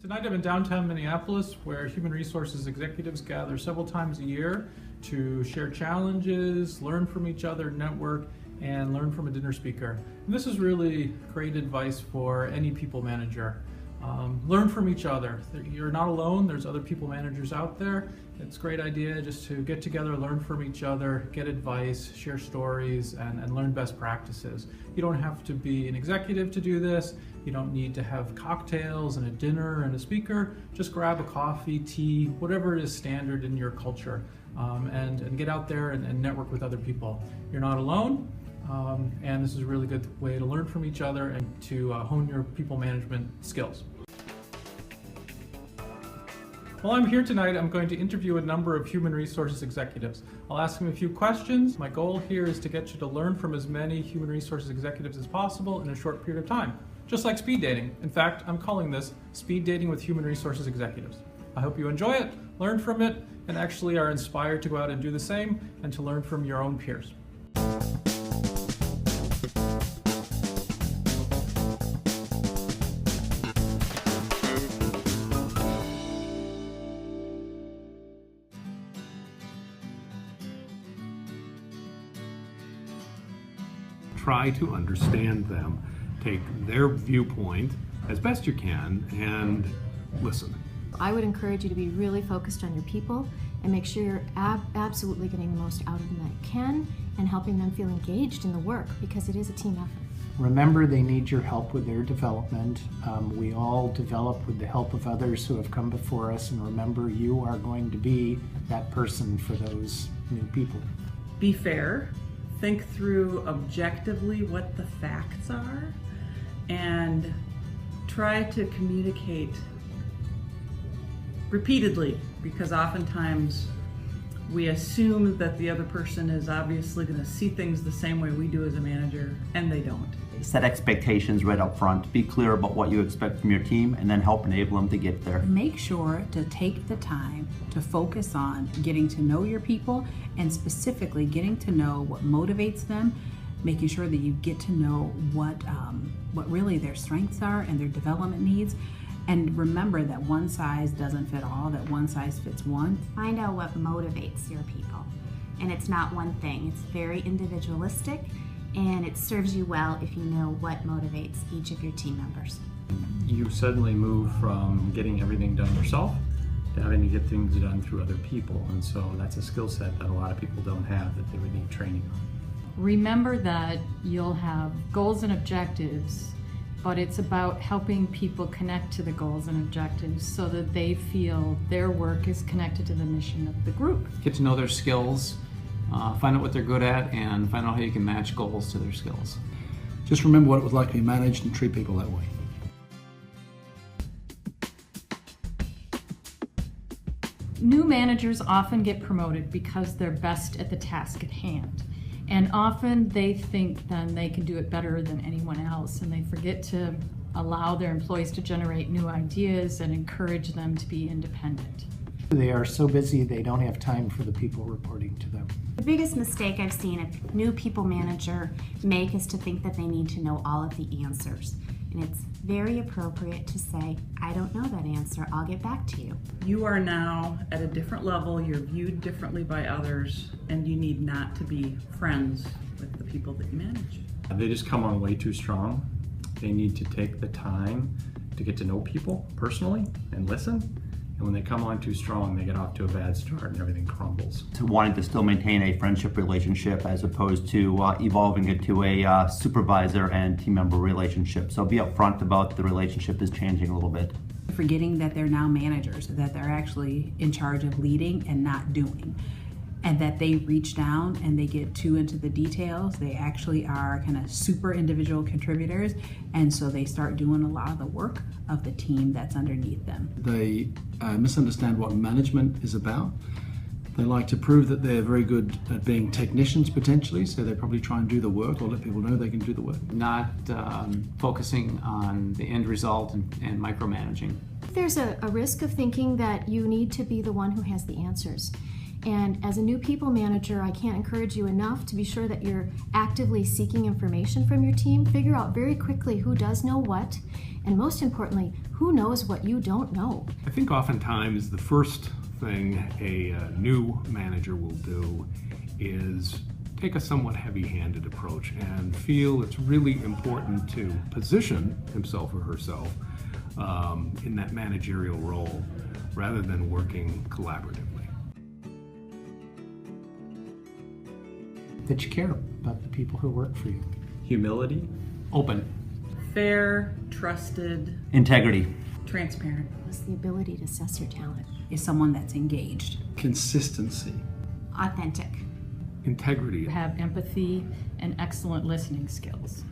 Tonight I'm in downtown Minneapolis, where human resources executives gather several times a year to share challenges, learn from each other, network, and learn from a dinner speaker. And this is really great advice for any people manager. Learn from each other. You're not alone, there's other people managers out there. It's a great idea just to get together, learn from each other, get advice, share stories, and learn best practices. You don't have to be an executive to do this. You don't need to have cocktails and a dinner and a speaker. Just grab a coffee, tea, whatever is standard in your culture, and get out there and network with other people. You're not alone, and this is a really good way to learn from each other and to hone your people management skills. While I'm here tonight, I'm going to interview a number of human resources executives. I'll ask them a few questions. My goal here is to get you to learn from as many human resources executives as possible in a short period of time, just like speed dating. In fact, I'm calling this speed dating with human resources executives. I hope you enjoy it, learn from it, and actually are inspired to go out and do the same and to learn from your own peers. Try to understand them, take their viewpoint as best you can, and listen. I would encourage you to be really focused on your people and make sure you're absolutely getting the most out of them that you can and helping them feel engaged in the work, because it is a team effort. Remember, they need your help with their development. We all develop with the help of others who have come before us, and remember, you are going to be that person for those new people. Be fair. Think through objectively what the facts are and try to communicate repeatedly, because oftentimes we assume that the other person is obviously going to see things the same way we do as a manager, and they don't. Set expectations right up front. Be clear about what you expect from your team, and then help enable them to get there. Make sure to take the time to focus on getting to know your people, and specifically getting to know what motivates them, making sure that you get to know what really their strengths are and their development needs. And remember that one size doesn't fit all, that one size fits one. Find out what motivates your people. And it's not one thing, it's very individualistic, and it serves you well if you know what motivates each of your team members. You suddenly move from getting everything done yourself to having to get things done through other people, and so that's a skill set that a lot of people don't have that they would need training on. Remember that you'll have goals and objectives, but it's about helping people connect to the goals and objectives so that they feel their work is connected to the mission of the group. Get to know their skills, find out what they're good at, and find out how you can match goals to their skills. Just remember what it was like to be managed and treat people that way. New managers often get promoted because they're best at the task at hand. And often they think then they can do it better than anyone else, and they forget to allow their employees to generate new ideas and encourage them to be independent. They are so busy they don't have time for the people reporting to them. The biggest mistake I've seen a new people manager make is to think that they need to know all of the answers. And it's very appropriate to say, I don't know that answer, I'll get back to you. You are now at a different level, you're viewed differently by others, and you need not to be friends with the people that you manage. They just come on way too strong. They need to take the time to get to know people personally and listen. And when they come on too strong, they get off to a bad start and everything crumbles. To wanting to still maintain a friendship relationship as opposed to evolving it to a supervisor and team member relationship. So be upfront about the relationship is changing a little bit. Forgetting that they're now managers, that they're actually in charge of leading and not doing. And that they reach down and they get too into the details. They actually are kind of super individual contributors, and so they start doing a lot of the work of the team that's underneath them. They misunderstand what management is about. They like to prove that they're very good at being technicians potentially, so they probably try and do the work or let people know they can do the work. Not focusing on the end result and micromanaging. There's a risk of thinking that you need to be the one who has the answers. And as a new people manager, I can't encourage you enough to be sure that you're actively seeking information from your team. Figure out very quickly who does know what, and most importantly, who Who knows what you don't know? I think oftentimes the first thing a new manager will do is take a somewhat heavy-handed approach and feel it's really important to position himself or herself in that managerial role rather than working collaboratively. That you care about the people who work for you. Humility. Open. Fair, trusted, Integrity. transparent. It's the ability to assess your talent. Is someone that's engaged. Consistency. Authentic. Integrity. Have empathy and excellent listening skills.